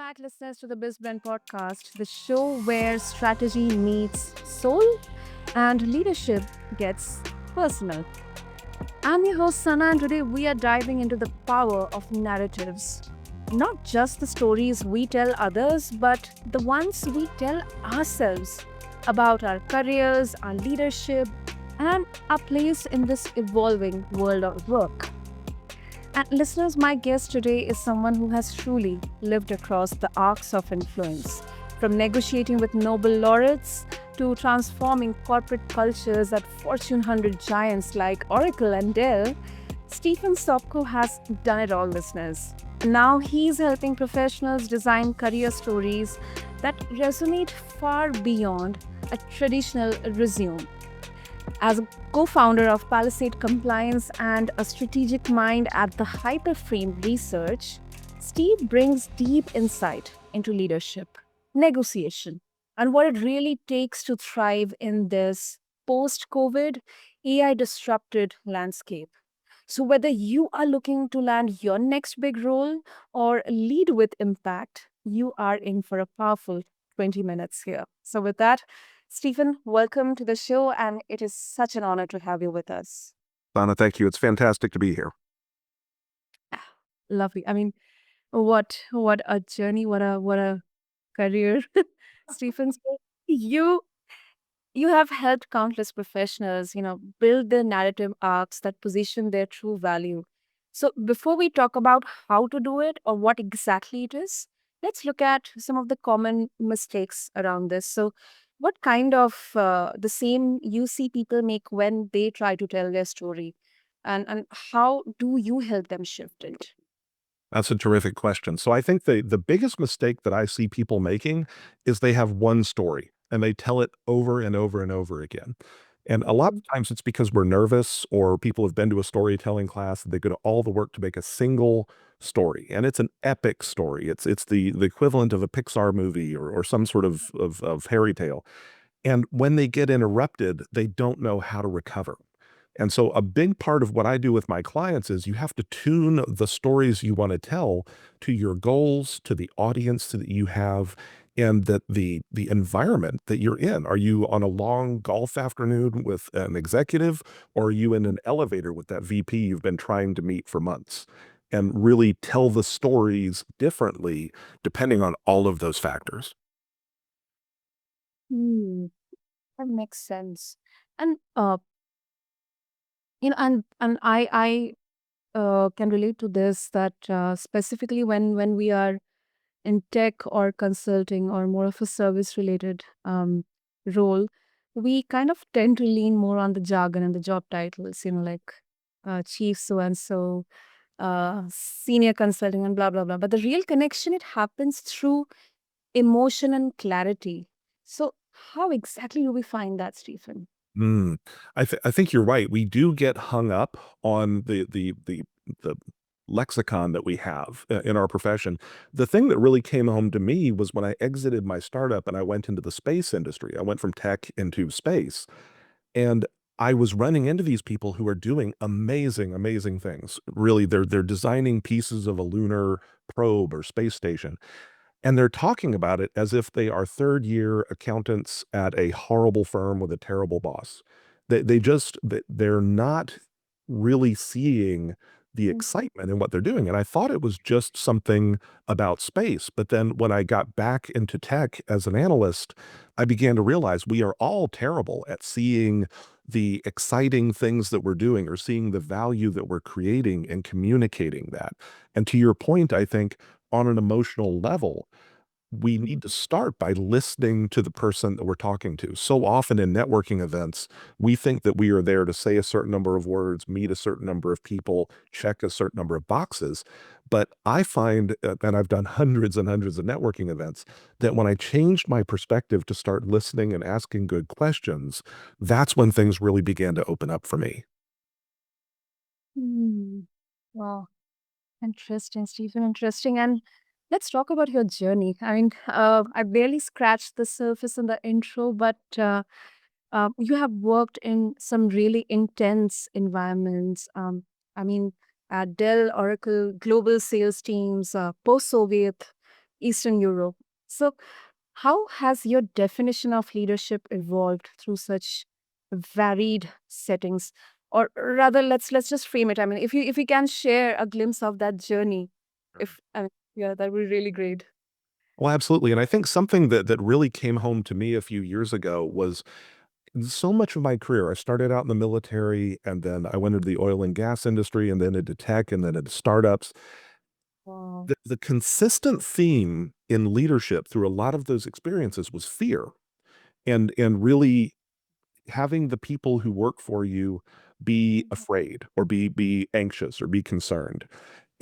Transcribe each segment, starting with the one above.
back, listeners, to the BizBlend podcast, the show where strategy meets soul and leadership gets personal. I'm your host, Sana, and today we are diving into the power of narratives. Not just the stories we tell others, but the ones we tell ourselves about our careers, our leadership, and our place in this evolving world of work. And listeners, my guest today is someone who has truly lived across the arcs of influence, from negotiating with Nobel laureates to transforming corporate cultures at Fortune 100 giants like Oracle and Dell. Stephen Sopko has done it all, listeners. Now he's helping professionals design career stories that resonate far beyond a traditional resume. As a co founder of Palisade Compliance and a strategic mind at the Hyperframe Research, Steve brings deep insight into leadership, negotiation, and what it really takes to thrive in this post COVID, AI disrupted landscape. So, whether you are looking to land your next big role or lead with impact, you are in for a powerful 20 minutes here. So, with that, Stephen, welcome to the show, and it is such an honor to have you with us. Donna, thank you. It's fantastic to be here. Lovely. I mean, what a journey, what a career, Stephen. So you you have helped countless professionals, build their narrative arcs that position their true value. So before we talk about how to do it or what exactly it is, let's look at some of the common mistakes around this. So what kind of the same you see people make when they try to tell their story, and how do you help them shift it? That's a terrific question. So I think the biggest mistake that I see people making is they have one story and they tell it over and over and over again. And a lot of Mhm. times it's because we're nervous or people have been to a storytelling class. They go to all the work to make a single story, and it's an epic story. It's the equivalent of a Pixar movie or some sort of fairy tale. And when they get interrupted, they don't know how to recover. And so a big part of what I do with my clients is you have to tune the stories you want to tell to your goals, to the audience that you have, and that the environment that you're in. Are you on a long golf afternoon with an executive, or are you in an elevator with that VP you've been trying to meet for months? And really tell the stories differently depending on all of those factors. Hmm, that makes sense. And and I can relate to this that specifically when we are in tech or consulting or more of a service related role, we kind of tend to lean more on the jargon and the job titles, like chief so and so, senior consulting, and blah, blah, blah. But the real connection, it happens through emotion and clarity. So, how exactly do we find that, Stephen? Mm. I think you're right. We do get hung up on the lexicon that we have in our profession. The thing that really came home to me was when I exited my startup and I went into the space industry. I went from tech into space, and I was running into these people who are doing amazing, amazing things. Really, they're designing pieces of a lunar probe or space station, and they're talking about it as if they are third year accountants at a horrible firm with a terrible boss. They're not really seeing the excitement in what they're doing. And I thought it was just something about space. But then when I got back into tech as an analyst, I began to realize we are all terrible at seeing the exciting things that we're doing or seeing the value that we're creating and communicating that. And to your point, I think on an emotional level, we need to start by listening to the person that we're talking to. So often in networking events, we think that we are there to say a certain number of words, meet a certain number of people, check a certain number of boxes. But I find, and I've done hundreds and hundreds of networking events, that when I changed my perspective to start listening and asking good questions, that's when things really began to open up for me. Hmm. Wow. Interesting, Stephen. Interesting. And let's talk about your journey. I mean, I barely scratched the surface in the intro, but you have worked in some really intense environments. I mean, at Dell, Oracle, global sales teams, post Soviet, Eastern Europe. So, how has your definition of leadership evolved through such varied settings? Or rather, let's just frame it. I mean, if you can share a glimpse of that journey, if I mean, yeah, that would be really great. Well, absolutely. And I think something that really came home to me a few years ago was so much of my career. I started out in the military, and then I went into the oil and gas industry, and then into tech, and then into startups. Wow. The consistent theme in leadership through a lot of those experiences was fear, and really having the people who work for you be afraid or be anxious or be concerned.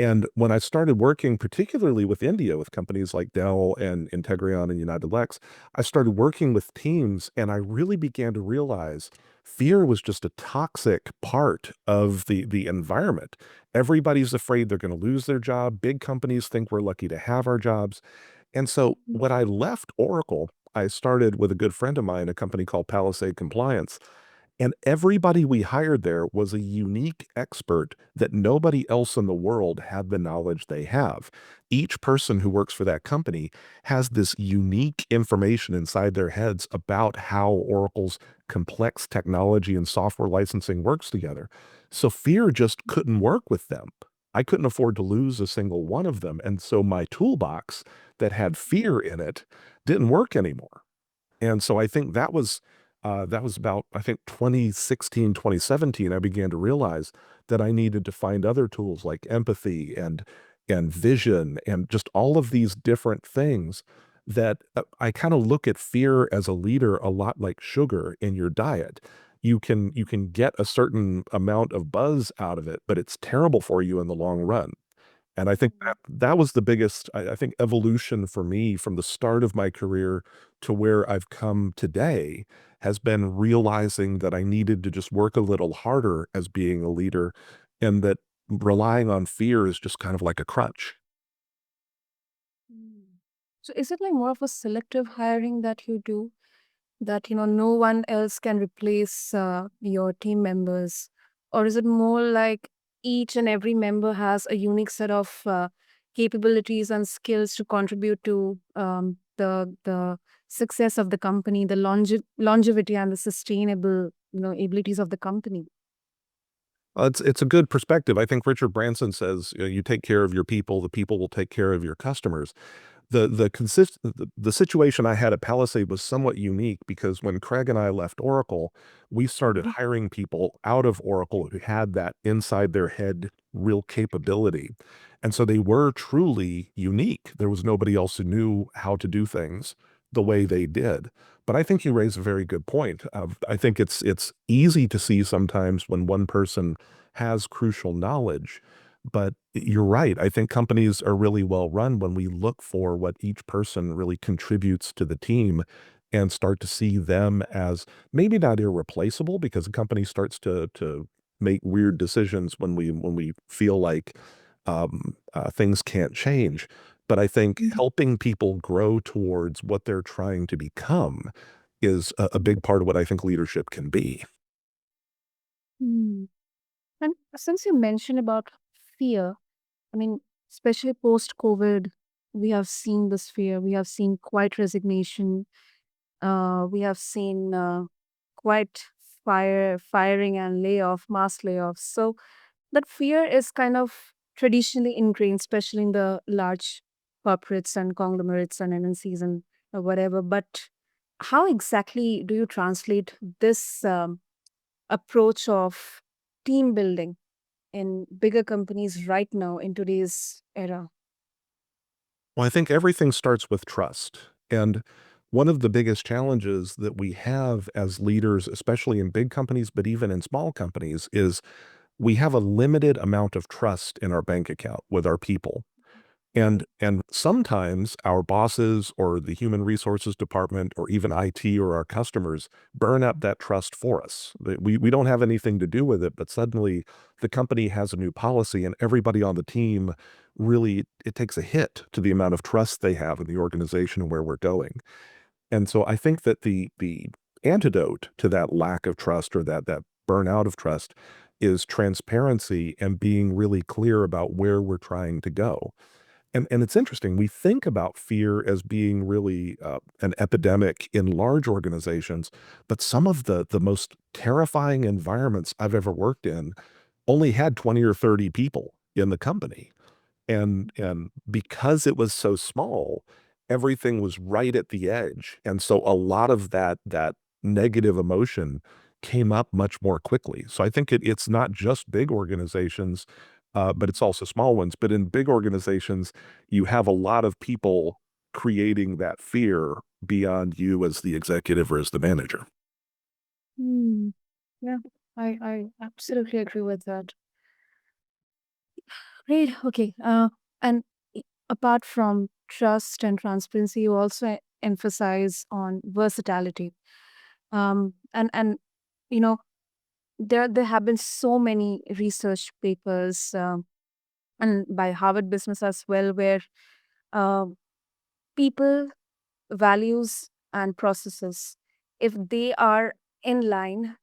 And when I started working, particularly with India, with companies like Dell and Integrion and United Lex, I started working with teams, and I really began to realize fear was just a toxic part of the environment. Everybody's afraid they're going to lose their job. Big companies think we're lucky to have our jobs. And so when I left Oracle, I started with a good friend of mine, a company called Palisade Compliance. And everybody we hired there was a unique expert that nobody else in the world had the knowledge they have. Each person who works for that company has this unique information inside their heads about how Oracle's complex technology and software licensing works together. So fear just couldn't work with them. I couldn't afford to lose a single one of them. And so my toolbox that had fear in it didn't work anymore. And so I think that was about, I think, 2016, 2017. I began to realize that I needed to find other tools like empathy and vision and just all of these different things that I kind of look at fear as a leader a lot like sugar in your diet. You can get a certain amount of buzz out of it, but it's terrible for you in the long run. And I think that was the biggest, I think, evolution for me from the start of my career to where I've come today has been realizing that I needed to just work a little harder as being a leader, and that relying on fear is just kind of like a crutch. Mm. So is it like more of a selective hiring that you do? That no one else can replace your team members, or is it more like each and every member has a unique set of capabilities and skills to contribute to the success of the company, the longevity and the sustainable abilities of the company? It's a good perspective. I think Richard Branson says, you take care of your people, the people will take care of your customers. The situation I had at Palisade was somewhat unique because when Craig and I left Oracle, we started Mhm. hiring people out of Oracle who had that inside their head real capability. And so they were truly unique. There was nobody else who knew how to do things the way they did. But I think you raise a very good point. I think it's easy to see sometimes when one person has crucial knowledge, but you're right. I think companies are really well run when we look for what each person really contributes to the team and start to see them as maybe not irreplaceable, because a company starts to make weird decisions when we feel like things can't change. But I think Mhm. helping people grow towards what they're trying to become is a big part of what I think leadership can be. Mm. And since you mentioned about fear, I mean, especially post COVID, we have seen this fear. We have seen quiet resignation. We have seen quite firing and mass layoffs. So that fear is kind of traditionally ingrained, especially in the large corporates and conglomerates and MNCs and whatever. But how exactly do you translate this approach of team building in bigger companies right now in today's era? Well, I think everything starts with trust. And one of the biggest challenges that we have as leaders, especially in big companies, but even in small companies, is we have a limited amount of trust in our bank account with our people. And sometimes our bosses or the human resources department or even IT or our customers burn up that trust for us. We don't have anything to do with it, but suddenly the company has a new policy and everybody on the team really, it takes a hit to the amount of trust they have in the organization and where we're going. And so I think that the antidote to that lack of trust or that burnout of trust is transparency and being really clear about where we're trying to go. And it's interesting. We think about fear as being really an epidemic in large organizations, but some of the most terrifying environments I've ever worked in only had 20 or 30 people in the company. And because it was so small, everything was right at the edge. And so a lot of that negative emotion came up much more quickly. So I think it's not just big organizations, but it's also small ones. But in big organizations, you have a lot of people creating that fear beyond you as the executive or as the manager. Hmm. Yeah, I absolutely agree with that. Great. Okay. And apart from trust and transparency, you also emphasize on versatility. And you know, there have been so many research papers, and by Harvard Business as well, where uh, people values and processes, if they are in line,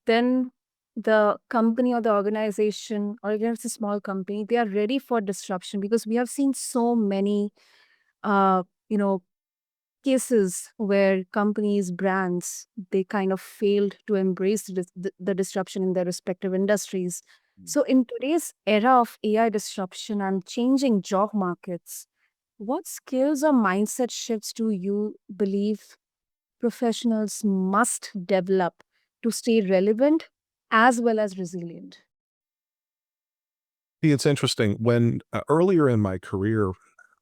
then the company or the organization, or even if it's a small company, they are ready for disruption, because we have seen so many uh, you know cases where companies, brands, they kind of failed to embrace the disruption in their respective industries. So in today's era of AI disruption and changing job markets, what skills or mindset shifts do you believe professionals must develop to stay relevant as well as resilient? See, it's interesting. When earlier in my career,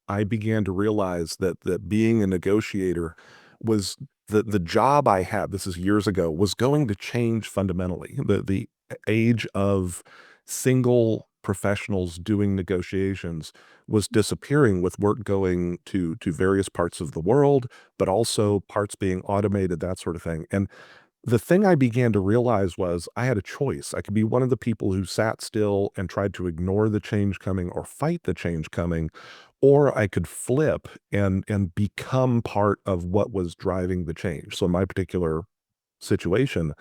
I began to realize that being a negotiator was the job I had, this is years ago, was going to change fundamentally. The age of single professionals doing negotiations was disappearing with work going to various parts of the world, but also parts being automated, that sort of thing. And the thing I began to realize was I had a choice. I could be one of the people who sat still and tried to ignore the change coming or fight the change coming, or I could flip and become part of what was driving the change. So in my particular situation,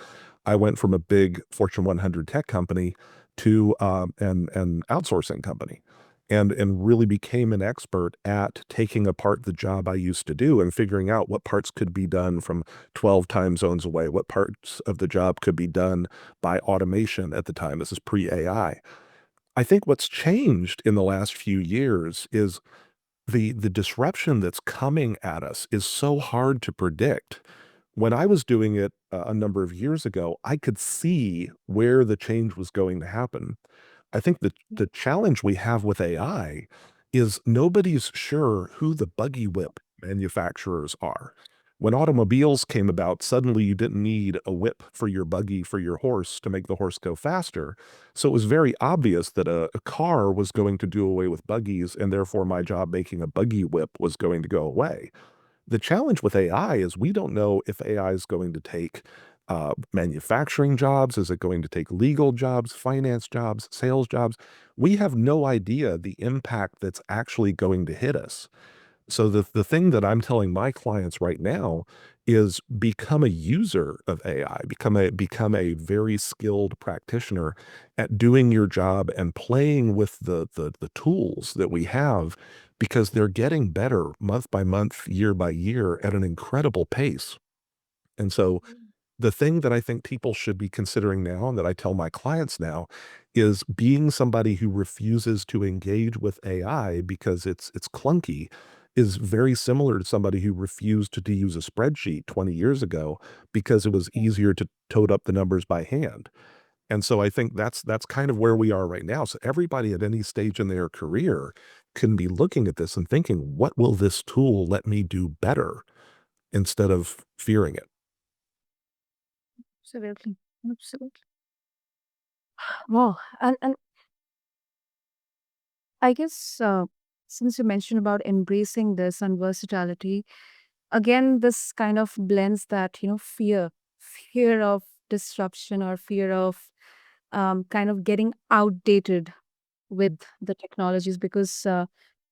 I went from a big Fortune 100 tech company to an outsourcing company, and really became an expert at taking apart the job I used to do and figuring out what parts could be done from 12 time zones away, what parts of the job could be done by automation at the time. This is pre-AI. I think what's changed in the last few years is the disruption that's coming at us is so hard to predict. When I was doing it a number of years ago, I could see where the change was going to happen. I think the challenge we have with AI is nobody's sure who the buggy whip manufacturers are. When automobiles came about, suddenly you didn't need a whip for your buggy for your horse to make the horse go faster. So it was very obvious that a car was going to do away with buggies, and therefore my job making a buggy whip was going to go away. The challenge with AI is we don't know if AI is going to take manufacturing jobs. Is it going to take legal jobs, finance jobs, sales jobs? We have no idea the impact that's actually going to hit us. So the thing that I'm telling my clients right now is become a user of AI, become a very skilled practitioner at doing your job and playing with the tools that we have, because they're getting better month by month, year by year at an incredible pace. And so the thing that I think people should be considering now, and that I tell my clients now, is being somebody who refuses to engage with AI because it's clunky is very similar to somebody who refused to use a spreadsheet 20 years ago because it was easier to tote up the numbers by hand. And so I think that's kind of where we are right now. So everybody at any stage in their career can be looking at this and thinking, what will this tool let me do better, instead of fearing it? Absolutely. Absolutely. Wow. And I guess, since you mentioned about embracing this and versatility, again, this kind of blends that, fear of disruption, or fear of kind of getting outdated with the technologies, because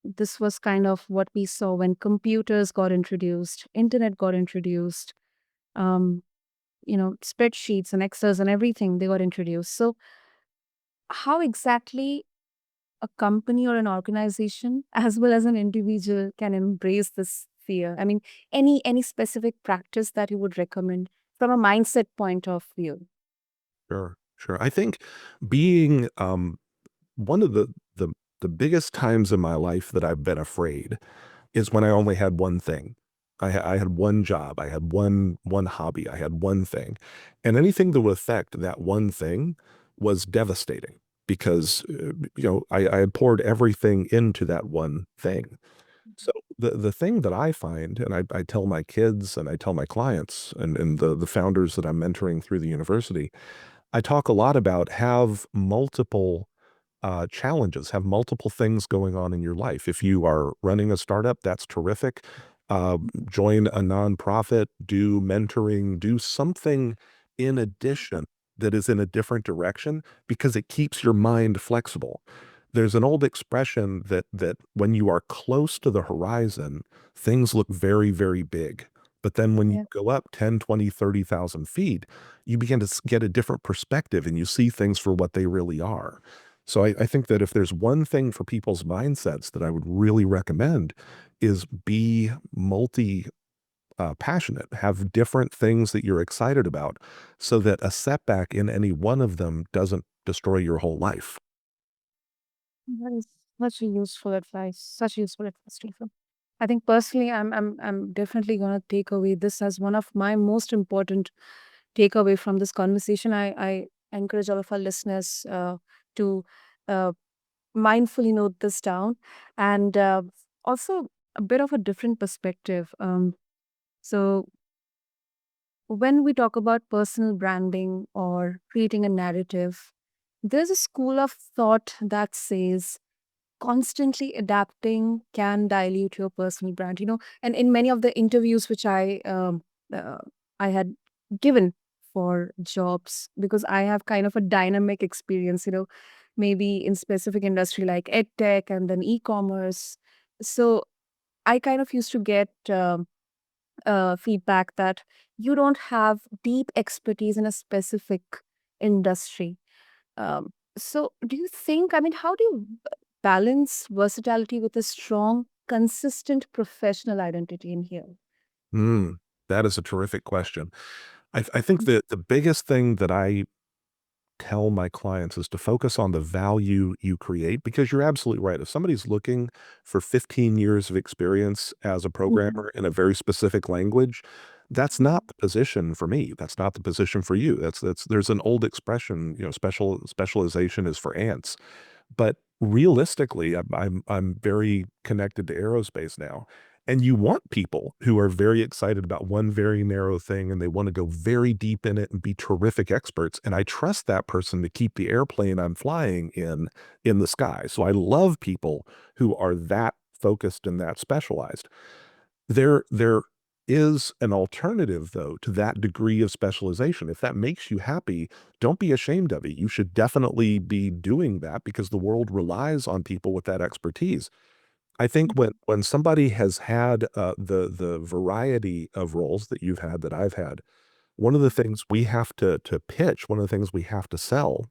this was kind of what we saw when computers got introduced, internet got introduced, um, spreadsheets and Excels and everything, they got introduced. So how exactly a company or an organization as well as an individual can embrace this fear? I mean, any specific practice that you would recommend from a mindset point of view? Sure, sure. I think being one of the biggest times in my life that I've been afraid is when I only had one thing. I had one job, I had one hobby, I had one thing, and anything that would affect that one thing was devastating because, I had poured everything into that one thing. So the thing that I find, and I tell my kids and I tell my clients and the founders that I'm mentoring through the university, I talk a lot about have multiple challenges, have multiple things going on in your life. If you are running a startup, that's terrific. Join a nonprofit, do mentoring, do something in addition that is in a different direction because it keeps your mind flexible. There's an old expression that when you are close to the horizon, things look very, very big. But then when you Yeah. go up 10, 20, 30,000 feet, you begin to get a different perspective and you see things for what they really are. So I think that if there's one thing for people's mindsets that I would really recommend is be multi passionate, have different things that you're excited about so that a setback in any one of them doesn't destroy your whole life. That is such a useful advice. Such useful advice, Stephen. I think personally, I'm definitely gonna take away this as one of my most important takeaway from this conversation. I encourage all of our listeners to uh, mindfully note this down, and also a bit of a different perspective. So when we talk about personal branding or creating a narrative, there's a school of thought that says constantly adapting can dilute your personal brand, and in many of the interviews which uh, I had given for jobs, because I have kind of a dynamic experience, maybe in specific industry like ed tech and then e-commerce. So I kind of used to get feedback that you don't have deep expertise in a specific industry. So, do you think, I mean, how do you balance versatility with a strong, consistent professional identity in here? Mm, that is a terrific question. I think that the biggest thing that I tell my clients is to focus on the value you create because you're absolutely right. If somebody's looking for 15 years of experience as a Mhm. programmer in a very specific language, that's not the position for me. That's not the position for you. That's there's an old expression, specialization is for ants. But realistically, I'm very connected to aerospace now, and you want people who are very excited about one very narrow thing, and they wanna go very deep in it and be terrific experts, and I trust that person to keep the airplane I'm flying in the sky. So I love people who are that focused and that specialized. There is an alternative, though, to that degree of specialization. If that makes you happy, don't be ashamed of it. You should definitely be doing that because the world relies on people with that expertise. I think when somebody has had, the variety of roles that you've had, that I've had, one of the things we have to pitch, one of the things we have to sell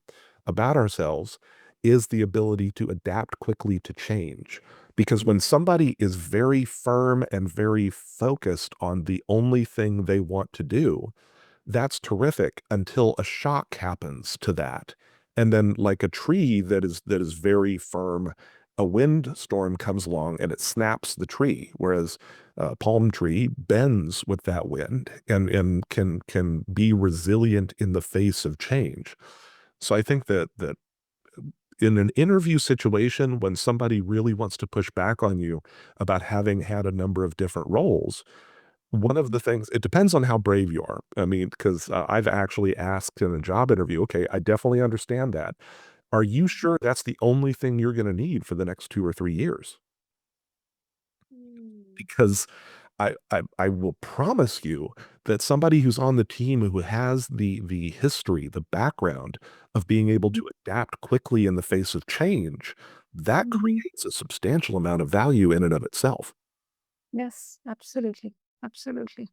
about ourselves is the ability to adapt quickly to change. Because when somebody is very firm and very focused on the only thing they want to do, that's terrific until a shock happens to that. And then like a tree that is very firm, a windstorm comes along and it snaps the tree, whereas a palm tree bends with that wind and can be resilient in the face of change. So I think that in an interview situation, when somebody really wants to push back on you about having had a number of different roles, one of the things it depends on how brave you are. I mean, 'cause, I've actually asked in a job interview, "Okay, I definitely understand that. Are you sure that's the only thing you're gonna need for the next 2 or 3 years?" Mm. Because I will promise you that somebody who's on the team who has the history, the background of being able to adapt quickly in the face of change, that Mhm. creates a substantial amount of value in and of itself. Yes, absolutely. Absolutely.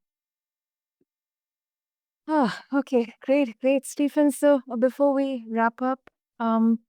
Ah, okay, great, great, Stephen. So before we wrap up, um,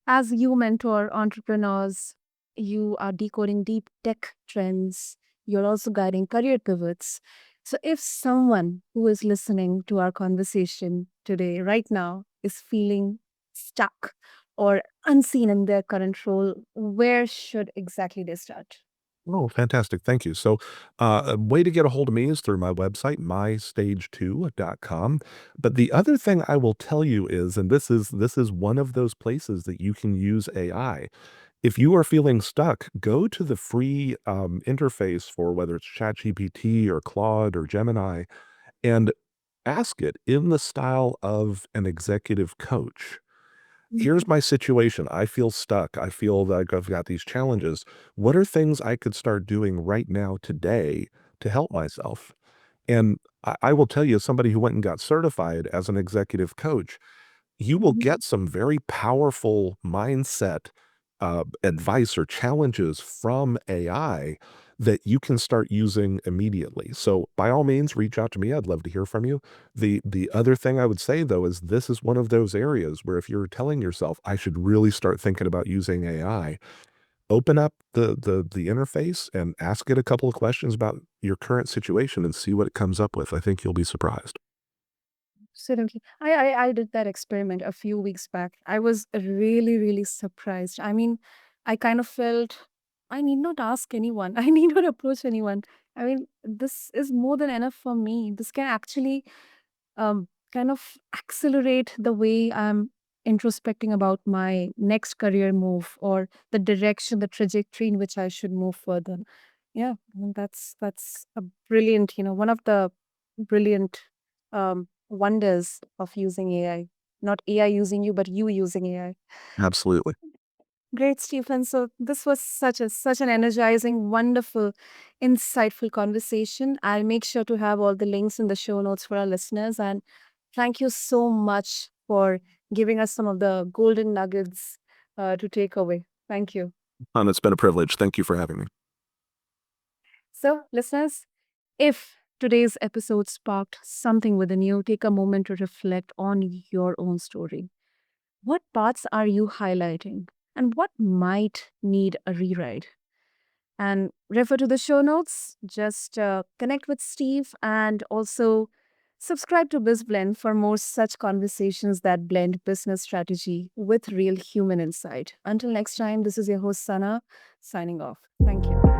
As you mentor entrepreneurs, you are decoding deep tech trends, you're also guiding career pivots. So, if someone who is listening to our conversation today, right now, is feeling stuck or unseen in their current role, where should exactly they start? Oh, fantastic. Thank you. So, a way to get a hold of me is through my website, mystage2.com. But the other thing I will tell you is, and this is one of those places that you can use AI. If you are feeling stuck, go to the free interface for whether it's ChatGPT or Claude or Gemini and ask it in the style of an executive coach. Here's my situation. I feel stuck. I feel like I've got these challenges. What are things I could start doing right now today to help myself? And I will tell you, as somebody who went and got certified as an executive coach, you will Mhm. get some very powerful mindset advice or challenges from AI that you can start using immediately. So by all means, reach out to me. I'd love to hear from you. The other thing I would say though is this is one of those areas where if you're telling yourself I should really start thinking about using AI, open up the interface and ask it a couple of questions about your current situation and see what it comes up with. I think you'll be surprised. Absolutely. I did that experiment a few weeks back. I was really, really surprised. I mean, I kind of felt I need not ask anyone. I need not approach anyone. I mean, this is more than enough for me. This can actually kind of accelerate the way I'm introspecting about my next career move or the direction, the trajectory in which I should move further. Yeah, that's a brilliant, one of the brilliant wonders of using AI. Not AI using you, but you using AI. Absolutely. Great, Stephen. So this was such an energizing, wonderful, insightful conversation. I'll make sure to have all the links in the show notes for our listeners. And thank you so much for giving us some of the golden nuggets to take away. Thank you. And it's been a privilege. Thank you for having me. So, listeners, if today's episode sparked something within you, take a moment to reflect on your own story. What parts are you highlighting? And what might need a rewrite? And refer to the show notes. Just connect with Steve and also subscribe to BizBlend for more such conversations that blend business strategy with real human insight. Until next time, this is your host, Sana, signing off. Thank you.